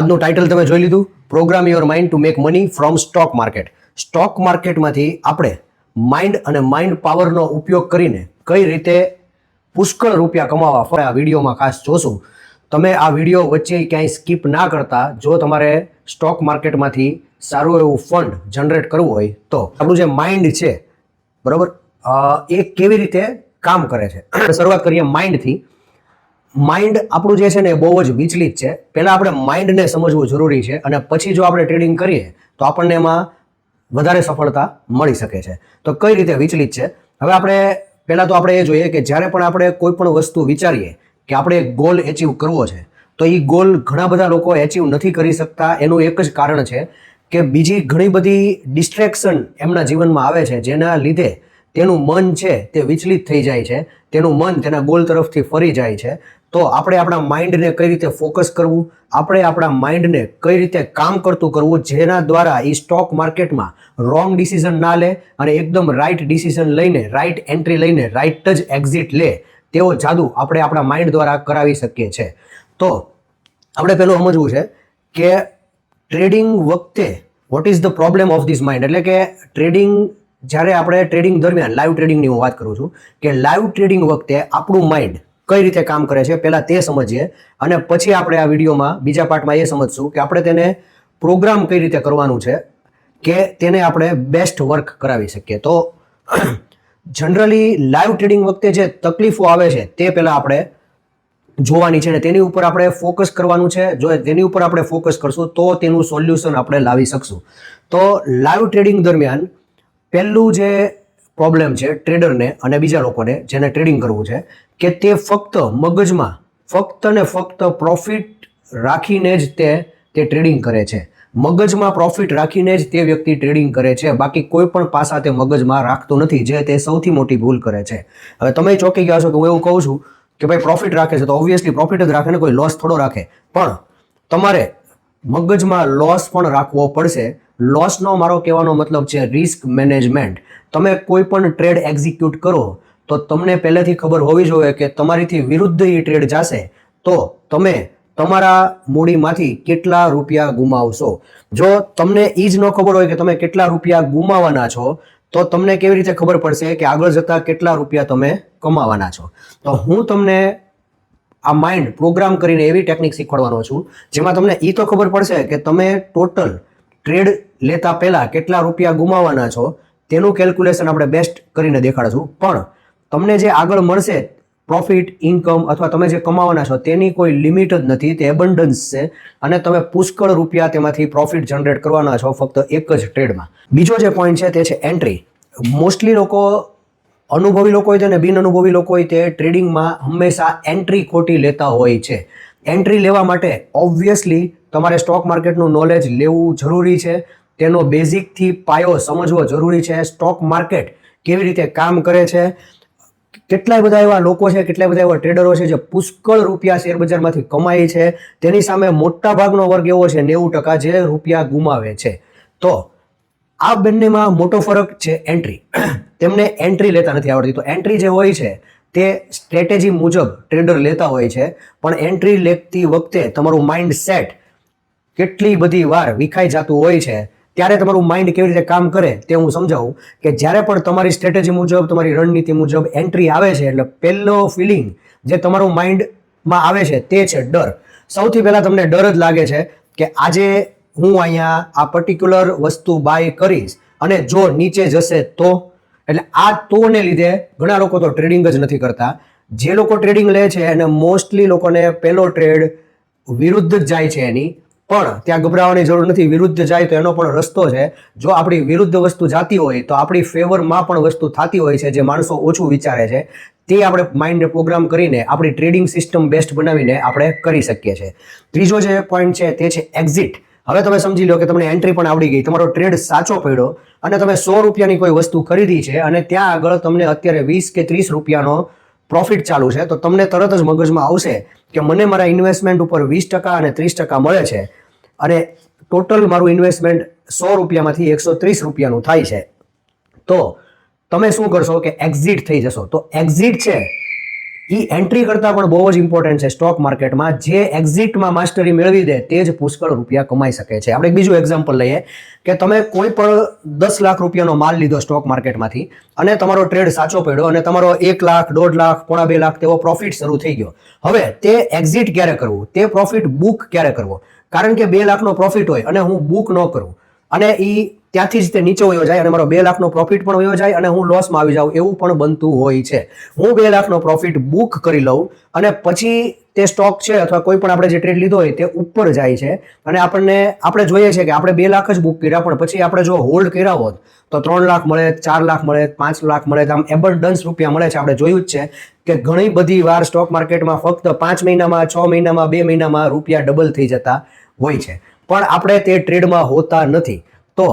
આજનું ટાઇટલ તમે જોઈ લીધું, program your mind to make money from stock market. Stock માર્કેટમાંથી આપણે માઇન્ડ અને માઇન્ડ પાવરનો ઉપયોગ કરીને કઈ રીતે પુષ્કળ રૂપિયા કમાવા આ વિડીયોમાં ખાસ જોશું. તમે આ વિડીયો વચ્ચે ક્યાંય સ્કીપ ના કરતા. જો તમારે સ્ટોક માર્કેટમાંથી સારું એવું ફંડ જનરેટ કરવું હોય તો આપણું જે માઇન્ડ છે, બરાબર, એ કેવી રીતે કામ કરે છે. શરૂઆત કરીએ માઇન્ડથી. માઇન્ડ આપણું જે છે ને એ બહુ જ વિચલિત છે. પહેલાં આપણે માઇન્ડને સમજવું જરૂરી છે અને પછી જો આપણે ટ્રેડિંગ કરીએ તો આપણને એમાં વધારે સફળતા મળી શકે છે. તો કઈ રીતે વિચલિત છે, હવે આપણે પહેલાં તો આપણે એ જોઈએ કે જ્યારે પણ આપણે કોઈ પણ વસ્તુ વિચારીએ કે આપણે એક ગોલ એચીવ કરવો છે, તો એ ગોલ ઘણા બધા લોકો એચીવ નથી કરી શકતા. એનું એક જ કારણ છે કે બીજી ઘણી બધી ડિસ્ટ્રેક્શન એમના જીવનમાં આવે છે, જેના લીધે તેનું મન છે તે વિચલિત થઈ જાય છે. તેનું મન તેના ગોલ તરફથી ફરી જાય છે. તો આપણે આપણા માઇન્ડને કઈ રીતે ફોકસ કરવું, આપણે આપણા માઇન્ડને કઈ રીતે કામ કરતું કરવું, જેના દ્વારા એ સ્ટોક માર્કેટમાં રોંગ ડિસિઝન ના લે અને એકદમ રાઇટ ડિસિઝન લઈને, રાઇટ એન્ટ્રી લઈને રાઇટ જ એક્ઝિટ લે, તેવો જાદુ આપણે આપણા માઇન્ડ દ્વારા કરાવી શકીએ છીએ. તો આપણે પહેલું સમજવું છે કે ટ્રેડિંગ વખતે what is the problem of this mind. એટલે કે ટ્રેડિંગ, જ્યારે આપણે ટ્રેડિંગ દરમિયાન, લાઈવ ટ્રેડિંગની હું વાત કરું છું, કે લાઈવ ટ્રેડિંગ વખતે આપણું માઇન્ડ કઈ રીતે કામ કરે છે પહેલાં તે સમજીએ અને પછી આપણે આ વિડીયોમાં બીજા પાર્ટમાં એ સમજશું કે આપણે તેને પ્રોગ્રામ કઈ રીતે કરવાનું છે કે તેને આપણે બેસ્ટ વર્ક કરાવી શકીએ. તો જનરલી લાઈવ ટ્રેડિંગ વખતે જે તકલીફો આવે છે તે પહેલાં આપણે જોવાની છે ને તેની ઉપર આપણે ફોકસ કરવાનું છે. જો તેની ઉપર આપણે ફોકસ કરશું તો તેનું સોલ્યુશન આપણે લાવી શકશું. તો લાઈવ ટ્રેડિંગ દરમિયાન પહેલું જે પ્રોબ્લેમ છે ટ્રેડરને અને બીજા લોકોને જેને ટ્રેડિંગ કરવું છે, કે તે ફક્ત મગજમાં ફક્ત ને ફક્ત પ્રોફિટ રાખીને જ તે ટ્રેડિંગ કરે છે. મગજમાં પ્રોફિટ રાખીને જ તે વ્યક્તિ ટ્રેડિંગ કરે છે, બાકી કોઈ પણ પાસા તે મગજમાં રાખતો નથી, જે તે સૌથી મોટી ભૂલ કરે છે. હવે તમે ચોંકી ગયા છો કે હું એવું કહું છું કે ભાઈ પ્રોફિટ રાખે છે તો ઓબ્વિયસલી પ્રોફિટ જ રાખે ને, કોઈ લોસ થોડો રાખે. પણ તમારે મગજમાં લોસ પણ રાખવો પડશે. લોસનો મારો કહેવાનો મતલબ છે રિસ્ક મેનેજમેન્ટ. તમે કોઈ પણ ટ્રેડ એક્ઝિક્યુટ કરો તો તમને પહેલેથી ખબર હોવી જોઈએ કે તમારીથી વિરુદ્ધ એ ટ્રેડ જશે તો તમે તમારા મૂડીમાંથી કેટલા રૂપિયા ગુમાવશો. જો તમને એ જ ન ખબર હોય કે તમે કેટલા રૂપિયા ગુમાવવાના છો, તો તમને કેવી રીતે ખબર પડશે કે આગળ જતાં કેટલા રૂપિયા તમે કમાવાના છો. તો હું તમને આ માઇન્ડ પ્રોગ્રામ કરીને એવી ટેકનિક શીખવાડવાનો છું જેમાં તમને એ તો ખબર પડશે કે તમે ટોટલ ટ્રેડ લેતા પહેલાં કેટલા રૂપિયા ગુમાવવાના છો, તેનું કેલ્ક્યુલેશન આપણે બેસ્ટ કરીને દેખાડશું. પણ તમને જે આગળ મળશે પ્રોફિટ, ઇન્કમ અથવા તમે જે કમાવાના છો તેની કોઈ લિમિટ જ નથી, તે એબન્ડન્સ છે અને તમે પુષ્કળ રૂપિયા તેમાંથી પ્રોફિટ જનરેટ કરવાના છો ફક્ત એક જ ટ્રેડમાં. બીજો જે પોઈન્ટ છે તે છે એન્ટ્રી. મોસ્ટલી લોકો, અનુભવી લોકો હોય તે અને બિન અનુભવી લોકો હોય તે ટ્રેડિંગમાં હંમેશા એન્ટ્રી ખોટી લેતા હોય છે. એન્ટ્રી લેવા માટે ઓબ્વિયસલી તમારે સ્ટોક માર્કેટનું નોલેજ લેવું જરૂરી છે. તેનો બેઝિકથી પાયો સમજવો જરૂરી છે. સ્ટોક માર્કેટ કેવી રીતે કામ કરે છે. કેટલાય બધા એવા લોકો છે, કેટલાય બધા એવા ટ્રેડરો છે જે પુષ્કળ રૂપિયા શેરબજારમાંથી કમાય છે. તેની સામે મોટા ભાગનો વર્ગ એવો છે 90% જે રૂપિયા ગુમાવે છે. તો આ બંનેમાં મોટો ફરક છે એન્ટ્રી. તેમને એન્ટ્રી લેતા નથી આવડતી. તો એન્ટ્રી જે હોય છે તે સ્ટ્રેટેજી મુજબ ટ્રેડર લેતા હોય છે, પણ એન્ટ્રી લેતી વખતે તમારું માઇન્ડ સેટ કેટલી બધી વાર વિખાઈ જતું હોય છે. ત્યારે તમારું માઇન્ડ કેવી રીતે કામ કરે તે હું સમજાવું કે જ્યારે પણ તમારી સ્ટ્રેટેજી મુજબ, તમારી રણનીતિ મુજબ એન્ટ્રી આવે છે એટલે પહેલો ફિલિંગ જે તમારું માઇન્ડમાં આવે છે તે છે ડર. સૌથી પહેલાં તમને ડર જ લાગે છે કે આજે હું અહીંયા આ પર્ટિક્યુલર વસ્તુ બાય કરીશ અને જો નીચે જશે તો. એટલે આ તોને લીધે ઘણા લોકો તો ટ્રેડિંગ જ નથી કરતા. જે લોકો ટ્રેડિંગ લે છે અને મોસ્ટલી લોકોને પહેલો ટ્રેડ વિરુદ્ધ જ જાય છે એની, પણ ત્યાં ગભરાવાની જરૂર નથી. વિરુદ્ધ જાય તો એનો પણ રસ્તો છે. જો આપણી વિરુદ્ધ વસ્તુ જાતી હોય તો આપણી ફેવરમાં પણ વસ્તુ થતી હોય છે, જે માણસો ઓછું વિચારે છે. તે આપણે માઇન્ડ પ્રોગ્રામ કરીને આપણી ટ્રેડિંગ સિસ્ટમ બેસ્ટ બનાવીને આપણે કરી શકીએ છીએ. ત્રીજો જે પોઈન્ટ છે તે છે એક્ઝિટ. હવે તમે સમજી લો કે તમને એન્ટ્રી પણ આવડી ગઈ, તમારો ટ્રેડ સાચો પડ્યો અને તમે 100 રૂપિયાની કોઈ વસ્તુ ખરીદી છે અને ત્યાં આગળ તમને અત્યારે 20 કે 30 રૂપિયાનો પ્રોફિટ ચાલુ છે. તો તમને તરત જ મગજમાં આવશે કે મને મારા ઇન્વેસ્ટમેન્ટ ઉપર 20% અને 30% મળે છે અને ટોટલ મારું ઇન્વેસ્ટમેન્ટ 100 રૂપિયામાંથી 130 રૂપિયાનું થાય છે. તો તમે શું કરશો કે એક્ઝિટ થઈ જશો. તો એક્ઝિટ છે એ એન્ટ્રી કરતાં પણ બહુ જ ઇમ્પોર્ટન્ટ છે સ્ટોક માર્કેટમાં. જે એક્ઝિટમાં માસ્ટરી મેળવી દે તે જ પુષ્કળ રૂપિયા કમાઈ શકે છે. આપણે એક બીજું એક્ઝામ્પલ લઈએ કે તમે કોઈ પણ 10 લાખ રૂપિયાનો માલ લીધો સ્ટોક માર્કેટમાંથી અને તમારો ટ્રેડ સાચો પડ્યો અને તમારો 1 લાખ, 1.5 લાખ, 2.5 લાખ તેવો પ્રોફિટ શરૂ થઈ ગયો. હવે તે એક્ઝિટ ક્યારે કરવું, તે પ્રોફિટ બુક ક્યારે કરવો? કારણ કે 2 લાખનો પ્રોફિટ હોય અને હું બુક ન કરું અને એ ત્યાંથી જ તે નીચે વયો જાય અને મારો 2 લાખનો પ્રોફિટ પણ વયો જાય અને હું લોસમાં આવી જાઉં, એવું પણ બનતું હોય છે. હું 2 લાખનો પ્રોફિટ બુક કરી લઉં અને પછી તે સ્ટોક છે અથવા કોઈ પણ આપણે જે ટ્રેડ લીધો હોય તે ઉપર જાય છે અને આપણે જોઈએ છે કે આપણે 2 લાખ જ બુક કર્યા, પણ પછી આપણે જો હોલ્ડ કર્યા હોત તો 3 લાખ મળે, 4 લાખ મળે, 5 લાખ મળે, આમ એબન્ડન્સ રૂપિયા મળે છે. આપણે જોયું જ છે કે ઘણી બધી વાર સ્ટોક માર્કેટમાં ફક્ત 5 મહિનામાં, 6 મહિનામાં, 2 મહિનામાં રૂપિયા ડબલ થઈ જતા હોય છે, પણ આપણે તે ટ્રેડમાં હોતા નથી. તો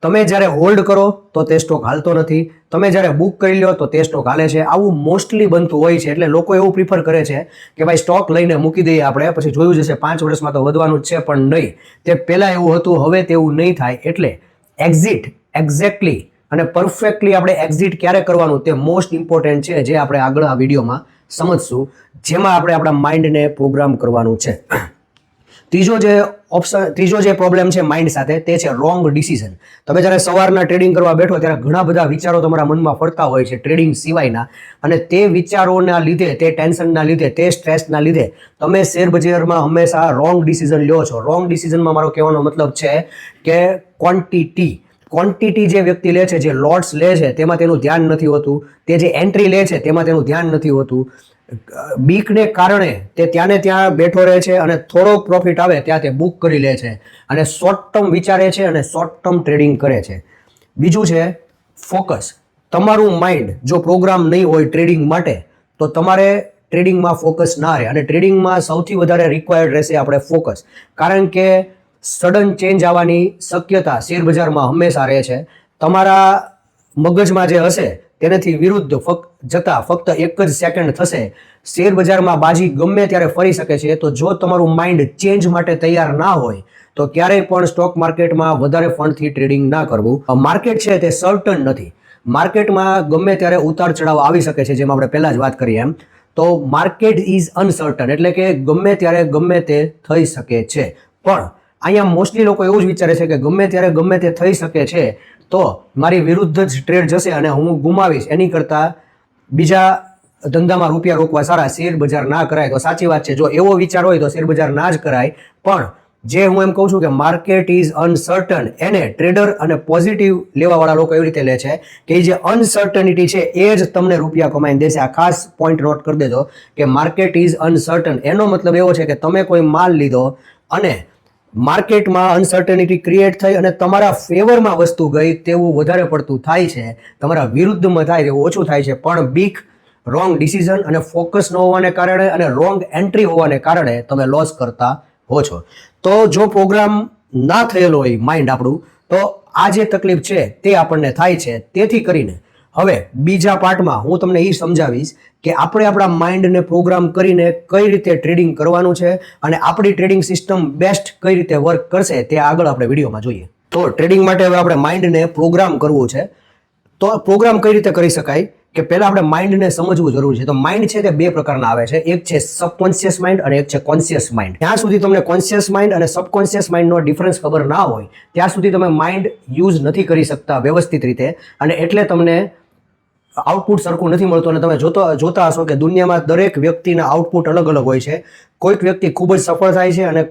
તમે જ્યારે હોલ્ડ કરો તો તે સ્ટોક હાલતો નથી, તમે જ્યારે બુક કરી લો તો તે સ્ટોક હાલે છે. આવું મોસ્ટલી બનતું હોય છે. એટલે લોકો એવું પ્રિફર કરે છે કે ભાઈ સ્ટોક લઈને મૂકી દઈએ આપણે, પછી જોયું જશે 5 વર્ષમાં તો વધવાનું જ છે, પણ નહીં. તે પહેલાં એવું હતું, હવે તેવું નહીં થાય. એટલે એક્ઝિટ એક્ઝેક્ટલી અને પરફેક્ટલી આપણે એક્ઝિટ ક્યારે કરવાનું તે મોસ્ટ ઇમ્પોર્ટન્ટ છે, જે આપણે આગળ આ વિડીયોમાં સમજશું, જેમાં આપણે આપણા માઇન્ડને પ્રોગ્રામ કરવાનું છે. ત્રીજો જે પ્રોબ્લેમ છે માઇન્ડ સાથે તે છે રોંગ ડિસિઝન. તમે જ્યારે સવારના ટ્રેડિંગ કરવા બેઠો ત્યારે ઘણા બધા વિચારો તમારા મનમાં ફરતા હોય છે ટ્રેડિંગ સિવાયના, અને તે વિચારોના લીધે, તે ટેન્શનના લીધે, તે સ્ટ્રેસના લીધે તમે શેર બજારમાં હંમેશા રોંગ ડિસિઝન લ્યો છો. રોંગ ડિસિઝનમાં મારો કહેવાનો મતલબ છે કે ક્વોન્ટિટી જે વ્યક્તિ લે છે, જે લોટ્સ લે છે તેમાં તેનું ધ્યાન નથી હોતું, તે જે એન્ટ્રી લે છે તેમાં તેનું ધ્યાન નથી હોતું. બીકને કારણે તે ત્યાં ને ત્યાં બેઠો રહે છે અને થોડો પ્રોફિટ આવે ત્યાં તે બુક કરી લે છે અને શોર્ટ ટર્મ વિચારે છે અને શોર્ટ ટર્મ ટ્રેડિંગ કરે છે. બીજું છે ફોકસ. તમારું માઇન્ડ જો પ્રોગ્રામ નહીં હોય ટ્રેડિંગ માટે તો તમારે ટ્રેડિંગમાં ફોકસ ના રહે, અને ટ્રેડિંગમાં સૌથી વધારે રિક્વાયર્ડ રહેશે આપણે ફોકસ. કારણ કે સડન ચેન્જ આવવાની શક્યતા શેર બજારમાં હંમેશા રહે છે. તમારા મગજમાં જે હશે તેનાથી વિરુદ્ધ ફક્ત 1 જ સેકન્ડ થશે. શેર બજારમાં બાજી ગમે ત્યારે ફરી શકે છે. તો જો તમારું માઇન્ડ ચેન્જ માટે તૈયાર ના હોય તો ક્યારેય પણ સ્ટોક માર્કેટમાં વધારે ફંડથી ટ્રેડિંગ ના કરવું. માર્કેટ છે તે સર્ટન નથી. માર્કેટમાં ગમે ત્યારે ઉતાર ચઢાવ આવી શકે છે, જેમ આપણે પહેલા જ વાત કરી એમ. તો માર્કેટ ઇઝ અનસર્ટન, એટલે કે ગમે ત્યારે ગમે તે થઈ શકે છે. પણ અહીંયા મોસ્ટલી લોકો એવું જ વિચારે છે કે ગમે ત્યારે ગમે તે થઈ શકે છે તો મારી વિરુદ્ધ જ ટ્રેડ જશે અને હું ગુમાવીશ, એની કરતાં બીજા ધંધામાં રૂપિયા રોકવા સારા, શેર બજાર ના કરાય. તો સાચી વાત છે, જો એવો વિચાર હોય તો શેર બજાર ના જ કરાય. પણ જે હું એમ કહું છું કે માર્કેટ ઇઝ અનસર્ટન, એને ટ્રેડર અને પોઝિટિવ લેવાવાળા લોકો એવી રીતે લે છે કે જે અનસર્ટનિટી છે એ જ તમને રૂપિયા કમાઈને દેશે. આ ખાસ પોઈન્ટ નોટ કરી દેજો કે માર્કેટ ઇઝ અનસર્ટન. એનો મતલબ એવો છે કે તમે કોઈ માલ લીધો અને માર્કેટમાં અનસર્ટનિટી ક્રિએટ થઈ અને તમારા ફેવરમાં વસ્તુ ગઈ તેવું વધારે પડતું થાય છે, તમારા વિરુદ્ધમાં થાય તેવું ઓછું થાય છે. પણ બીક, રોંગ ડિસિઝન અને ફોકસ ન હોવાને કારણે અને રોંગ એન્ટ્રી હોવાને કારણે તમે લોસ કરતા હો છો. તો જો પ્રોગ્રામ ના થયેલો હોય માઇન્ડ આપણું, તો આ જે તકલીફ છે તે આપણને થાય છે. તેથી કરીને હવે બીજા પાર્ટમાં હું તમને એ સમજાવીશ કે આપણે આપણા માઇન્ડને પ્રોગ્રામ કરીને કઈ રીતે ટ્રેડિંગ કરવાનું છે અને આપણી ટ્રેડિંગ સિસ્ટમ બેસ્ટ કઈ રીતે વર્ક કરશે તે આગળ આપણે વિડીયોમાં જોઈએ. તો ટ્રેડિંગ માટે હવે આપણે માઇન્ડને પ્રોગ્રામ કરવું છે. તો પ્રોગ્રામ કઈ રીતે કરી શકાય કે પહેલા આપણે માઇન્ડને સમજવું જરૂરી છે. તો માઇન્ડ છે તે 2 પ્રકારના આવે છે. એક છે સબકોન્શિયસ માઇન્ડ અને એક છે કોન્શિયસ માઇન્ડ. ત્યાં સુધી તમને કોન્શિયસ માઇન્ડ અને સબકોન્શિયસ માઇન્ડનો ડિફરન્સ ખબર ના હોય ત્યાં સુધી તમે માઇન્ડ યુઝ નથી કરી શકતા વ્યવસ્થિત રીતે, અને એટલે તમને આઉટપુટ સરખું નથી મળતું. અને તમે જોતા હશો કે દુનિયામાં દરેક વ્યક્તિના આઉટપુટ અલગ અલગ હોય છે. કોઈક વ્યક્તિ ખૂબ જ સફળ થાય છે અને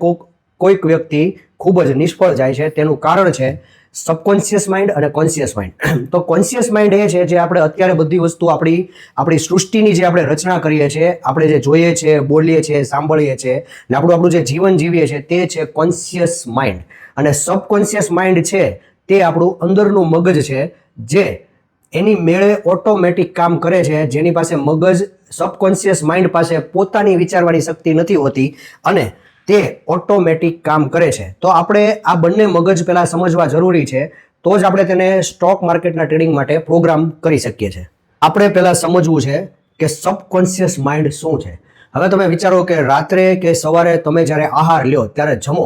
કોઈક વ્યક્તિ ખૂબ જ નિષ્ફળ જાય છે. તેનું કારણ છે સબકોન્શિયસ માઇન્ડ અને કોન્શિયસ માઇન્ડ. તો કોન્શિયસ માઇન્ડ એ છે જે આપણે અત્યારે બધી વસ્તુ આપણી સૃષ્ટિની જે આપણે રચના કરીએ છીએ, આપણે જે જોઈએ છીએ, બોલીએ છીએ, સાંભળીએ છીએ ને આપણું જે જીવન જીવીએ છીએ તે છે કોન્શિયસ માઇન્ડ. અને સબકોન્શિયસ માઇન્ડ છે તે આપણું અંદરનું મગજ છે, જે એની મેળે ઓટોમેટિક કામ કરે છે, જેની પાસે મગજ, સબકોન્શિયસ માઇન્ડ પાસે પોતાની વિચારવાની શક્તિ નથી હોતી અને તે ઓટોમેટિક કામ કરે છે. તો આપણે આ બંને મગજ પહેલાં સમજવા જરૂરી છે, તો જ આપણે તેને સ્ટોક માર્કેટના ટ્રેડિંગ માટે પ્રોગ્રામ કરી શકીએ છીએ. આપણે પહેલાં સમજવું છે કે સબકોન્શિયસ માઇન્ડ શું છે. હવે તમે વિચારો કે રાત્રે કે સવારે તમે જ્યારે આહાર લ્યો ત્યારે જમો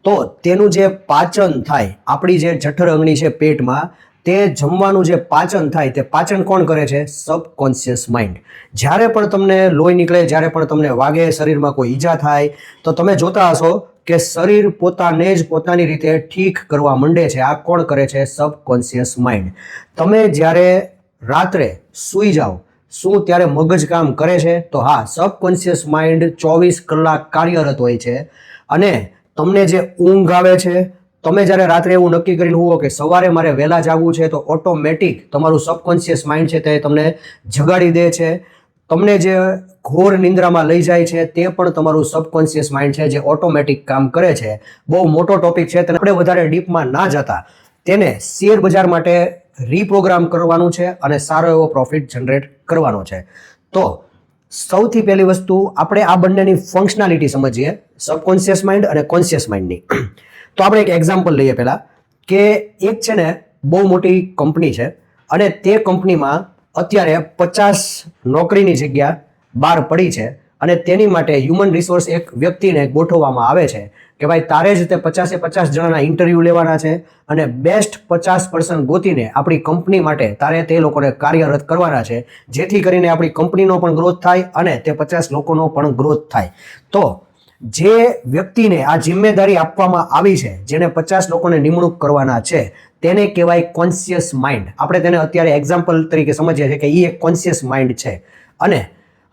તો તેનું જે પાચન થાય, આપણી જે જઠર અંગની છે પેટમાં, તે જમવાનું જે પાચન થાય તે પાચન કોણ કરે છે? Subconscious mind. જ્યારે પણ તમને લોહી નીકળે, જ્યારે પણ તમને વાગે, શરીરમાં કોઈ ઈજા થાય, તો તમે જોતા હશો કે શરીર પોતાને જ પોતાની રીતે ઠીક કરવા માંડે છે. આ કોણ કરે છે? Subconscious mind. તમે જ્યારે રાત્રે સૂઈ જાઓ, શું ત્યારે મગજ કામ કરે છે? તો હા, સબકોન્શિયસ માઇન્ડ 24 કલાક કાર્યરત હોય છે. અને તમને જે ઊંઘ આવે છે, તમે જ્યારે રાત્રે એવું નક્કી કરીને હોવો કે સવારે મારે વહેલા જાગવું છે, તો ઓટોમેટિક તમારું સબકોન્શિયસ માઇન્ડ છે તે તમને જગાડી દે છે. તમને જે ઘોર નિંદ્રામાં લઈ જાય છે તે પણ તમારું સબકોન્શિયસ માઇન્ડ છે જે ઓટોમેટિક કામ કરે છે. બહુ મોટો ટોપિક છે, તેને આપણે વધારે ડીપમાં ના જતા, તેને શેર બજાર માટે રીપ્રોગ્રામ કરવાનું છે અને સારો એવો પ્રોફિટ જનરેટ કરવાનો છે. તો સૌથી પહેલી વસ્તુ આપણે આ બંનેની ફંક્શનાલિટી સમજીએ, સબકોન્શિયસ માઇન્ડ અને કોન્શિયસ માઇન્ડની. તો આપણે એક એક્ઝામ્પલ લઈએ પહેલા, કે એક છે ને બહુ મોટી કંપની છે અને તે કંપનીમાં અત્યારે 50 નોકરીની જગ્યા બહાર પડી છે અને તેની માટે હ્યુમન રિસોર્સ એક વ્યક્તિને ગોઠવવામાં આવે છે કે ભાઈ તારે જ તે 50 જણાના ઇન્ટરવ્યૂ લેવાના છે અને બેસ્ટ 50% ગોતીને આપણી કંપની માટે તારે તે લોકોને કાર્યરત કરવાના છે, જેથી કરીને આપણી કંપનીનો પણ ગ્રોથ થાય અને તે 50 લોકોનો પણ ગ્રોથ થાય. તો જે વ્યક્તિને આ જિમ્મેદારી આપવામાં આવી છે, જેને 50 લોકોને નિમણૂક કરવાના છે, તેને કહેવાય કોન્શિયસ માઇન્ડ. આપણે તેને અત્યારે એક્ઝામ્પલ તરીકે સમજીએ છીએ કે એ એક કોન્શિયસ માઇન્ડ છે. અને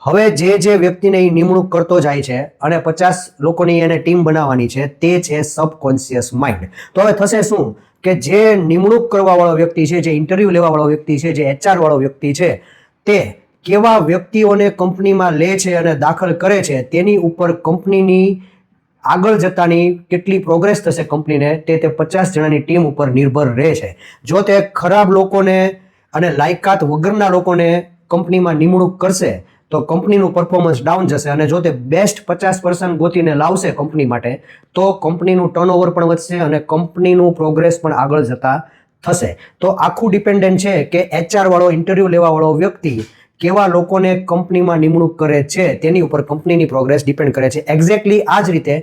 હવે જે વ્યક્તિને એ નિમણૂક કરતો જાય છે અને 50 લોકોની એને ટીમ બનાવવાની છે, તે છે સબકોન્શિયસ માઇન્ડ. તો હવે થશે શું કે જે નિમણૂક કરવાવાળો વ્યક્તિ છે, જે ઇન્ટરવ્યૂ લેવાવાળો વ્યક્તિ છે, જે HR વાળો વ્યક્તિ છે, તે કેવા વ્યક્તિઓને કંપનીમાં લે છે અને દાખલ કરે છે, તેની ઉપર કંપનીની આગળ જતાની કેટલી પ્રોગ્રેસ થશે કંપનીને, તે 50 જણાની ટીમ ઉપર નિર્ભર રહે છે. જો તે ખરાબ લોકોને અને લાયકાત વગરના લોકોને કંપનીમાં નિમણૂક કરશે તો કંપનીનું પરફોર્મન્સ ડાઉન જશે. અને જો તે બેસ્ટ 50% ગોતીને લાવશે કંપની માટે, તો કંપનીનું ટર્નઓવર પણ વધશે અને કંપનીનું પ્રોગ્રેસ પણ આગળ જતા થશે. તો આખું ડિપેન્ડન્ટ છે કે HR વાળો, ઇન્ટરવ્યૂ લેવાવાળો વ્યક્તિ કેવા લોકોને કંપનીમાં નિમણૂક કરે છે તેની ઉપર કંપનીની પ્રોગ્રેસ ડિપેન્ડ કરે છે. એક્ઝેક્ટલી આ જ રીતે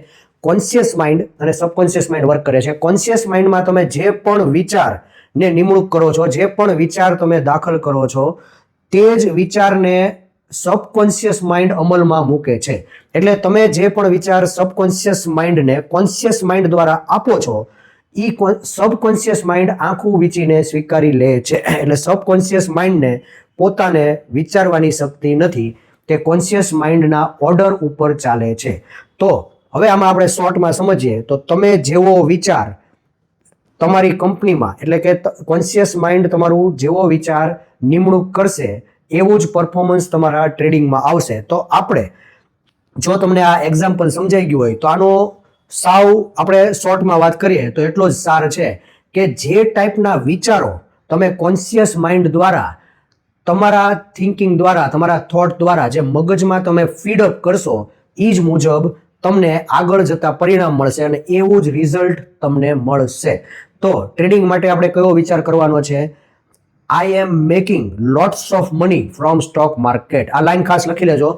કોન્શિયસ માઇન્ડ અને સબકોન્શિયસ માઇન્ડ વર્ક કરે છે. કોન્શિયસ માઇન્ડમાં તમે જે પણ વિચારને નિમણૂક કરો છો, જે પણ વિચાર તમે દાખલ કરો છો, તે જ વિચારને સબકોન્શિયસ માઇન્ડ અમલમાં મૂકે છે. એટલે તમે જે પણ વિચાર સબકોન્શિયસ માઇન્ડને કોન્શિયસ માઇન્ડ દ્વારા આપો છો, એ સબકોન્શિયસ માઇન્ડ આંખું વીંચીને સ્વીકારી લે છે. એટલે સબકોન્શિયસ માઇન્ડને પોતાને વિચારવાની શક્તિ નથી, તે કોન્શિયસ માઇન્ડના ઓર્ડર ઉપર ચાલે છે. તો હવે આમાં આપણે શોર્ટમાં સમજીએ તો તમે જેવો વિચાર તમારી કંપનીમાં, એટલે કે કોન્શિયસ માઇન્ડ તમારું જેવો વિચાર નિમણૂક કરશે, એવું જ પરફોર્મન્સ તમારા ટ્રેડિંગમાં આવશે. તો આપણે, જો તમને આ એક્ઝામ્પલ સમજાઈ ગયું હોય તો આનો સાવ આપણે શોર્ટમાં વાત કરીએ તો એટલો જ સાર છે કે જે ટાઈપના વિચારો તમે કોન્શિયસ માઇન્ડ દ્વારા, તમારા થિંકિંગ દ્વારા, તમારા થોટ દ્વારા જે મગજમાં તમે ફીડઅપ કરશો, એ જ મુજબ તમને આગળ જતા પરિણામ મળશે અને એવું જ રિઝલ્ટ તમને મળશે. તો ટ્રેડિંગ માટે આપણે કયો વિચાર કરવાનો છે? I am making lots of money from stock market. આ લાઈન ખાસ લખી લેજો.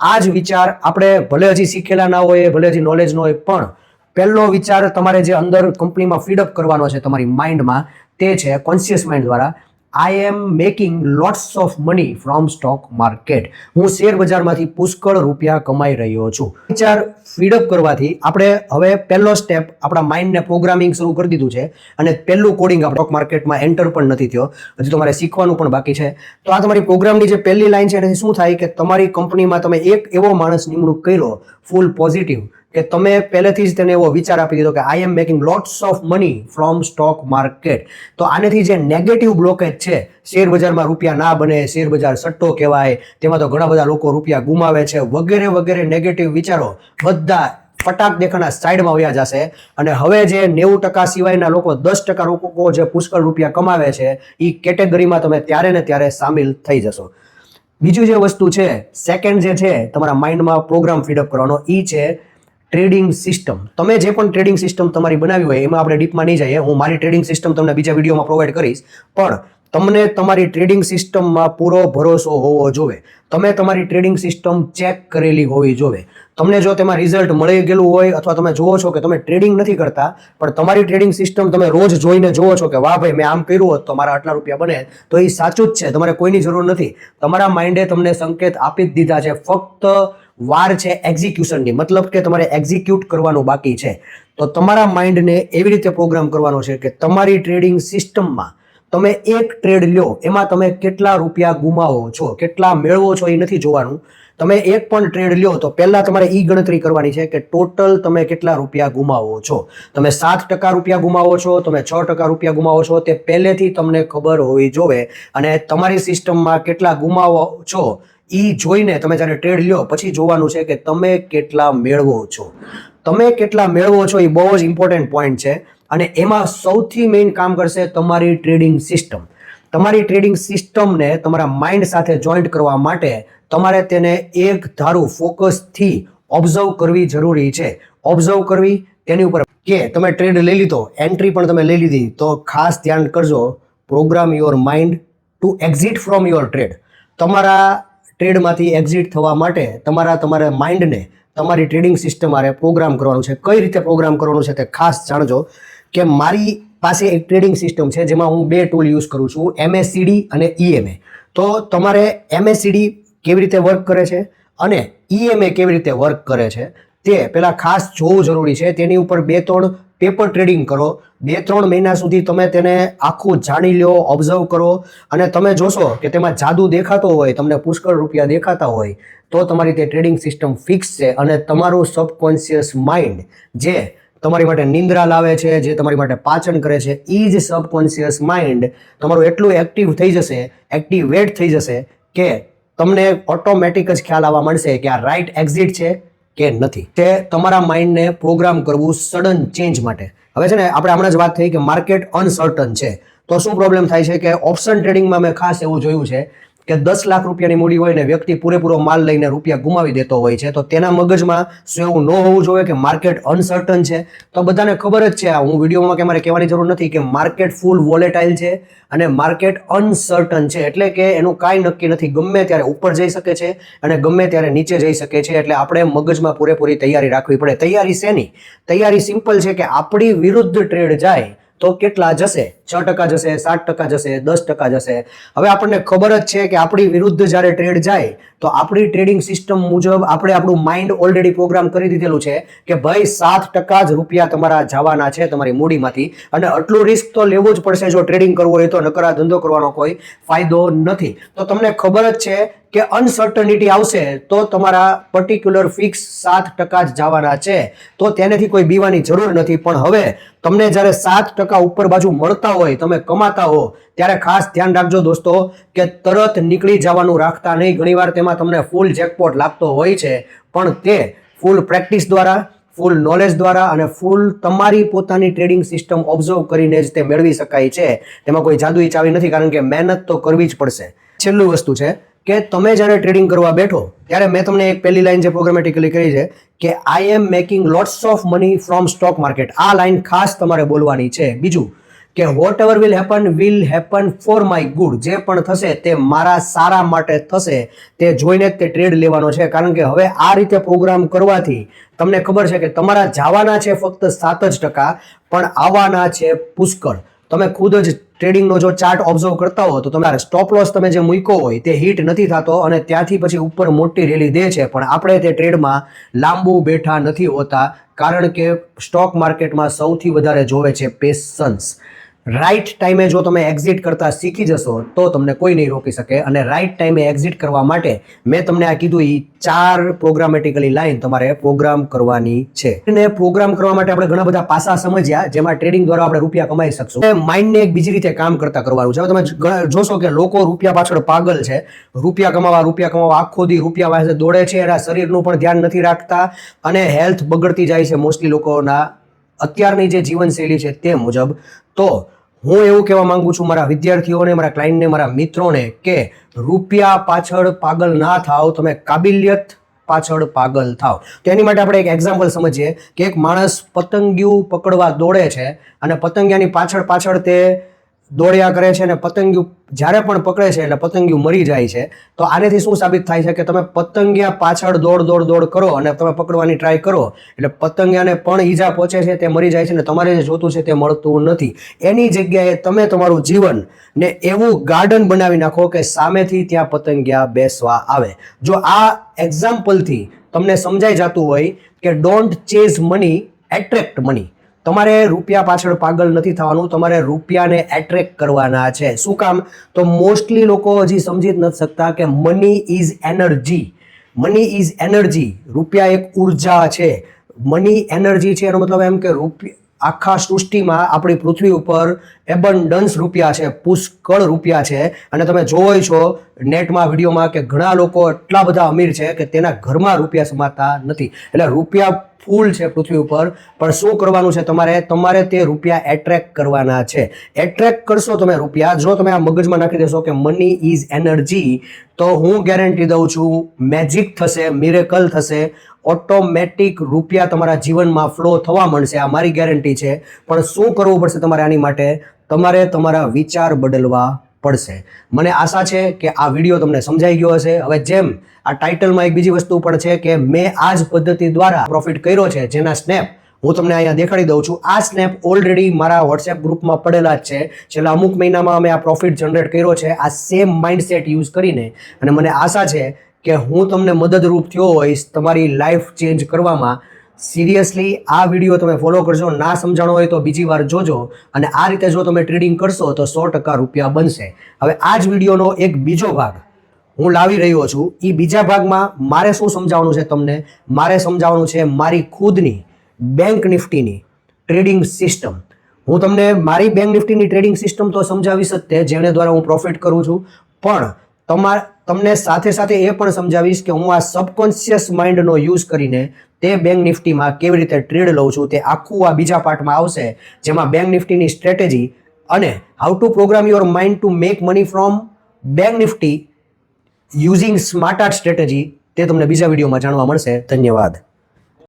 આ જ વિચાર આપણે ભલે હજી શીખેલા ના હોય, ભલે હજી નોલેજ ન હોય, પણ પહેલો વિચાર તમારે જે અંદર કંપનીમાં ફીડઅપ કરવાનો છે તમારી માઇન્ડમાં, તે છે કોન્શિયસ માઇન્ડ દ્વારા I am making lots of money from stock market. હું શેર બજારમાંથી પુષ્કળ રૂપિયા કમાઈ રહ્યો છું. વિચાર ફીડઅપ કરવાથી આપણે હવે પહેલો સ્ટેપ આપણા માઇન્ડને પ્રોગ્રામિંગ શરૂ કરી દીધું છે અને પહેલું કોડિંગ આપણે સ્ટોક માર્કેટમાં એન્ટર પણ નથી થયો, હજી તમારે શીખવાનું પણ બાકી છે. તો આ તમારી પ્રોગ્રામની જે પહેલી લાઈન છે એનાથી શું થાય કે તમારી કંપનીમાં તમે એક એવો માણસ નિમણૂક કર્યો ફૂલ પોઝિટિવ, કે તમે પહેલેથી જ તેને એવો વિચાર આપી દીધો કે I am making lots of money from stock market. તો આનેથી જે નેગેટિવ બ્લોકેજ છે, શેર બજારમાં રૂપિયા ના બને, શેર બજાર સટ્ટો કહેવાય, તેમાં તો ઘણા બધા લોકો રૂપિયા ગુમાવે છે, વગેરે વગેરે નેગેટિવ વિચારો બધા ફટાક દેખાના સાઈડમાં વયા જશે. અને હવે જે 90% સિવાયના લોકો, 10% લોકો જે પુષ્કળ રૂપિયા કમાવે છે, એ કેટેગરીમાં તમે ત્યારે ને ત્યારે સામેલ થઈ જશો. બીજું જે વસ્તુ છે, સેકન્ડ જે છે તમારા માઇન્ડમાં પ્રોગ્રામ ફીડઅપ કરવાનો, એ છે ટ્રેડિંગ સિસ્ટમ. તમે જે પણ ટ્રેડિંગ સિસ્ટમ તમારી બનાવી હોય, એમાં આપણે ડીપમાં નહીં જઈએ, હું મારી ટ્રેડિંગ સિસ્ટમ તમને બીજા વિડીયોમાં પ્રોવાઈડ કરીશ, પણ તમને તમારી ટ્રેડિંગ સિસ્ટમમાં પૂરો ભરોસો હોવો જોઈએ. તમે તમારી ટ્રેડિંગ સિસ્ટમ ચેક કરેલી હોવી જોઈએ. તમને જો તેમાં રિઝલ્ટ મળી ગયેલું હોય અથવા તમે જુઓ છો કે તમે ટ્રેડિંગ નથી કરતા પણ તમારી ટ્રેડિંગ સિસ્ટમ તમે રોજ જોઈને જુઓ છો કે વાહ ભાઈ મેં આમ કર્યું હોત તો મારા આટલા રૂપિયા બને, તો એ સાચું જ છે. તમારે કોઈની જરૂર નથી. તમારા માઇન્ડે તમને સંકેત આપી જ દીધા છે. ફક્ત વાર છે એક્ઝિક્યુશનની, મતલબ કે તમારે એક્ઝિક્યુટ કરવાનું બાકી છે. તો તમારા માઇન્ડને એવી રીતે પ્રોગ્રામ કરવાનો છે કે તમારી ટ્રેડિંગ સિસ્ટમમાં તમે એક ટ્રેડ લ્યો એમાં તમે કેટલા રૂપિયા ગુમાવો છો, કેટલા મેળવો છો એ નથી જોવાનું. તમે એક પણ ટ્રેડ લ્યો તો પહેલા તમારે ઈ ગણતરી કરવાની છે કે ટોટલ તમે કેટલા રૂપિયા ગુમાવો છો. તમે 7% રૂપિયા ગુમાવો છો, તમે 6% રૂપિયા ગુમાવો છો, તે પહેલેથી તમને ખબર હોવી જોઈએ. અને તમારી સિસ્ટમમાં કેટલા ગુમાવો છો ઈ જોઈને તમે જ્યારે ટ્રેડ લ્યો પછી જોવાનું છે કે તમે કેટલા મેળવો છો. તમે કેટલા મેળવો છો એ બહુ જ ઇમ્પોર્ટન્ટ પોઈન્ટ છે. અને એમાં સૌથી મેઇન કામ કરશે તમારી ટ્રેડિંગ સિસ્ટમ. તમારી ટ્રેડિંગ સિસ્ટમને તમારા માઇન્ડ સાથે જોઈન્ટ કરવા માટે તમારે તેને એક ધારું ફોકસથી ઓબ્ઝર્વ કરવી જરૂરી છે. ઓબ્ઝર્વ કરવી તેની ઉપર કે તમે ટ્રેડ લઈ લીધો, એન્ટ્રી પણ તમે લઈ લીધી, તો ખાસ ધ્યાન કરજો, program your mind to exit from your trade. તમારા ટ્રેડમાંથી એક્ઝિટ થવા માટે તમારા માઇન્ડને તમારી ટ્રેડિંગ સિસ્ટમ આરે પ્રોગ્રામ કરવાનું છે. કઈ રીતે પ્રોગ્રામ કરવાનું છે તે ખાસ જાણજો. કે મારી પાસે એક ટ્રેડિંગ સિસ્ટમ છે જેમાં હું 2 ટૂલ યુઝ કરું છું, MACD અને EMA. તો તમારે MACD કેવી રીતે વર્ક કરે છે અને EMA કેવી રીતે વર્ક કરે છે તે પહેલાં ખાસ જોવું જરૂરી છે. તેની ઉપર 2-3 પેપર ટ્રેડિંગ કરો. 2-3 મહિના સુધી તમે તેને આખું જાણી લો, ઓબ્ઝર્વ કરો અને તમે જોશો કે તેમાં જાદુ દેખાતો હોય, તમને પુષ્કળ રૂપિયા દેખાતા હોય, તો તમારી તે ટ્રેડિંગ સિસ્ટમ ફિક્સ છે. અને તમારું સબકોન્શિયસ માઇન્ડ જે તમારી માટે નિંદ્રા લાવે છે, જે તમારી માટે પાચન કરે છે, એ જ સબકોન્શિયસ માઇન્ડ તમારું એટલું એક્ટિવ થઈ જશે, એક્ટિવેટ થઈ જશે કે તમને ઓટોમેટિક જ ખ્યાલ આવવા મળશે કે આ રાઈટ એક્ઝિટ છે કે નથી. તે તમારા માઇન્ડને પ્રોગ્રામ કરવું સડન ચેન્જ માટે. હવે છે ને આપણે હમણાં જ વાત થઈ કે માર્કેટ અનસર્ટન છે. તો શું પ્રોબ્લેમ થાય છે કે ઓપ્શન ટ્રેડિંગમાં મેં ખાસ એવું જોયું છે કે 10 લાખ રૂપિયાની મૂડી હોય ને વ્યક્તિ પૂરેપૂરો માલ લઈને રૂપિયા ગુમાવી દેતો હોય છે. તો તેના મગજમાં શું એવું ન હોવું જોઈએ કે માર્કેટ અનસર્ટન છે? તો બધાને ખબર જ છે, હું વિડીયોમાં કે મારે કહેવાની જરૂર નથી કે માર્કેટ ફૂલ વોલેટાઇલ છે અને માર્કેટ અનસર્ટન છે. એટલે કે એનું કાંઈ નક્કી નથી, ગમે ત્યારે ઉપર જઈ શકે છે અને ગમે ત્યારે નીચે જઈ શકે છે. એટલે આપણે મગજમાં પૂરેપૂરી તૈયારી રાખવી પડે. તૈયારી શેની? તૈયારી સિમ્પલ છે કે આપણી વિરુદ્ધ ટ્રેડ જાય તો કેટલા જશે? 6% જશે, 7% જશે, 10% જશે. હવે આપણને ખબર જ છે કે આપણી વિરુદ્ધ જ્યારે ટ્રેડ જાય તો આપણી ટ્રેડિંગ સિસ્ટમ મુજબ આપણે આપણું માઇન્ડ ઓલરેડી પ્રોગ્રામ કરી દીધેલું છે કે ભાઈ 7% જ રૂપિયા તમારા જવાના છે તમારી મૂડીમાંથી અને આટલું રિસ્ક તો લેવું જ પડશે જો ટ્રેડિંગ કરવું હોય તો, નકર આ ધંધો કરવાનો કોઈ ફાયદો નથી. તો તમને ખબર જ છે કે અનસર્ટનિટી આવશે તો તમારા પર્ટિક્યુલર ફિક્સ 7% જ જવાના છે, તો તેનાથી કોઈ બીવાની જરૂર નથી. પણ હવે તમને જ્યારે 7% ઉપર બાજુ મળતા હોય, તમે કમાતા હો, ત્યારે ખાસ ધ્યાન રાખજો દોસ્તો કે તરત નીકળી જવાનું રાખતા નહીં. ઘણીવાર તેમાં તમને ફૂલ જેકપોટ લાગતો હોય છે, પણ તે ફૂલ પ્રેક્ટિસ દ્વારા, ફૂલ નોલેજ દ્વારા અને ફૂલ તમારી પોતાની ટ્રેડિંગ સિસ્ટમ ઓબ્ઝર્વ કરીને જ તે મેળવી શકાય છે. તેમાં કોઈ જાદુઈ ચાવી નથી, કારણ કે મહેનત તો કરવી જ પડશે. છેલ્લું વસ્તુ છે કે તમે જ્યારે ટ્રેડિંગ કરવા બેઠો ત્યારે મેં તમને એક પહેલી લાઈન જે પ્રોગ્રામેટિકલી કરી છે કે I am making lots of money from stock market. આ લાઈન ખાસ તમારે બોલવાની છે. બીજું કે whatever will happen for my good. જે પણ થશે તે મારા સારા માટે થશે, તે જોઈને જ તે ટ્રેડ લેવાનો છે. કારણ કે હવે આ રીતે પ્રોગ્રામ કરવાથી તમને ખબર છે કે તમારા જવાના છે ફક્ત 7% પણ આવવાના છે પુષ્કળ. તમે ખુદ જ ટ્રેડિંગનો જો ચાર્ટ ઓબ્ઝર્વ કરતા હો તો તમારે સ્ટોપ લોસ તમે જે મૂક્યો હોય તે હિટ નથી થતો અને ત્યાંથી પછી ઉપર મોટી રેલી દે છે, પણ આપણે તે ટ્રેડમાં લાંબુ બેઠા નથી હોતા. કારણ કે સ્ટોક માર્કેટમાં સૌથી વધારે જોવે છે પેશન્સ. રાઈટ ટાઈમે જો તમે એક્ઝિટ કરતા શીખી જશો તો તમને કોઈ નહીં રોકી શકે. અને રાઈટ ટાઈમે એક્ઝિટ કરવા માટે મેં તમને આ કીધું એ 4 પ્રોગ્રામેટિકલી લાઈન તમારે પ્રોગ્રામ કરવાની છે. અને પ્રોગ્રામ કરવા માટે આપણે ઘણા બધા પાસા સમજ્યા, જેમાં ટ્રેડિંગ દ્વારા આપણે રૂપિયા કમાઈ શકશું. માઇન્ડને એક બીજી રીતે કામ કરતા કરવાનું છે. હવે તમે જોશો કે લોકો રૂપિયા પાછળ પાગલ છે. રૂપિયા કમાવા આખો દી રૂપિયા પાસે દોડે છે. એના શરીરનું પણ ધ્યાન નથી રાખતા અને હેલ્થ બગડતી જાય છે મોસ્ટલી લોકોના અત્યારની જે જીવનશૈલી છે તે મુજબ. તો હું એવું કહેવા માંગુ છું મારા વિદ્યાર્થીઓને, મારા ક્લાયન્ટને, મારા મિત્રોને કે રૂપિયા પાછળ પાગલ ના થાવ, તમે કાબિલિયત પાછળ પાગલ થાવ. તો એની માટે આપણે એક એક્ઝામ્પલ સમજીએ કે એક માણસ પતંગિયું પકડવા દોડે છે અને પતંગિયાની પાછળ તે દોડ્યા કરે છે અને પતંગિયું જ્યારે પણ પકડે છે એટલે પતંગિયું મરી જાય છે. તો આનેથી શું સાબિત થાય છે કે તમે પતંગિયા પાછળ દોડ કરો અને તમે પકડવાની ટ્રાય કરો એટલે પતંગિયાને પણ ઈજા પહોંચે છે, તે મરી જાય છે અને તમારે જે જોતું છે તે મળતું નથી. એની જગ્યાએ તમે તમારું જીવન ને એવું ગાર્ડન બનાવી નાખો કે સામેથી ત્યાં પતંગિયા બેસવા આવે. જો આ એક્ઝામ્પલથી તમને સમજાઈ જતું હોય કે don't chase money, attract money. તમારે રૂપિયા પાછળ પાગલ નથી થવાનું, તમારે રૂપિયાને એટ્રેક્ટ કરવાના છે. શું કામ? તો મોસ્ટલી લોકો હજી સમજી જ નથી શકતા કે money is energy. Money is energy. રૂપિયા એક ઉર્જા છે. મની એનર્જી છે એનો મતલબ એમ કે આખા સૃષ્ટિમાં આપણી પૃથ્વી ઉપર એબન્ડન્સ રૂપિયા છે, પુષ્કળ રૂપિયા છે. અને તમે જોવો છો નેટમાં, વિડીયોમાં કે ઘણા લોકો એટલા બધા અમીર છે કે તેના ઘરમાં રૂપિયા સમાતા નથી. એટલે રૂપિયા ફૂલ છે પૃથ્વી ઉપર, પણ શું કરવાનું છે તમારે તે રૂપિયા એટ્રેક્ટ કરવાના છે. એટ્રેક્ટ કરશો તમે રૂપિયા, જો તમે આ મગજમાં નાખી દેશો કે મની ઇઝ એનર્જી, તો હું ગેરંટી દઉં છું મેજિક થશે, મિરેકલ થશે, ઓટોમેટિક રૂપિયા તમારા જીવનમાં ફ્લો થવા મળશે. આ મારી ગેરંટી છે. પણ શું કરવું પડશે તમારે આની માટે? તમારે તમારા વિચાર બદલવા પડશે. મને આશા છે કે આ વિડીયો તમને સમજાઈ ગયો હશે. હવે જેમ આ ટાઇટલમાં એક બીજી વસ્તુ પણ છે કે મેં આ જ પદ્ધતિ દ્વારા પ્રોફિટ કર્યો છે, જેના સ્નેપ હું તમને અહીંયા દેખાડી દઉં છું. આ સ્નેપ ઓલરેડી મારા વોટ્સએપ ગ્રુપમાં પડેલા જ છે. છેલ્લા અમુક મહિનામાં અમે આ પ્રોફિટ જનરેટ કર્યો છે આ સેમ માઇન્ડસેટ યુઝ કરીને. અને મને આશા છે કે હું તમને મદદરૂપ થયો હોઈશ તમારી લાઈફ ચેન્જ કરવામાં. સિરિયસલી આ વિડીયો તમે ફોલો કરજો. ના સમજાણો હોય તો બીજી વાર જોજો. અને આ રીતે જો તમે ટ્રેડિંગ કરશો તો 100% રૂપિયા બનશે. હવે આ જ વિડીયોનો એક બીજો ભાગ હું લાવી રહ્યો છું. એ બીજા ભાગમાં મારે શું સમજાવવાનું છે તમને? મારે સમજાવવાનું છે મારી ખુદની બેંક નિફ્ટીની ટ્રેડિંગ સિસ્ટમ. હું તમને મારી બેંક નિફ્ટીની ટ્રેડિંગ સિસ્ટમ તો સમજાવીશ જ તે, જેને દ્વારા હું પ્રોફિટ કરું છું. પણ તમને સાથે સાથે એ પણ સમજાવીશ કે હું આ સબકોન્શિયસ માઇન્ડનો યુઝ કરીને તે બેંક નિફ્ટીમાં કેવી રીતે ટ્રેડ લઉં છું. તે આખું આ બીજા પાર્ટમાં આવશે, જેમાં બેંક નિફ્ટીની સ્ટ્રેટેજી અને how to program your mind to make money from bank nifty using smart art strategy, તે તમને બીજા વિડીયોમાં જાણવા મળશે. ધન્યવાદ.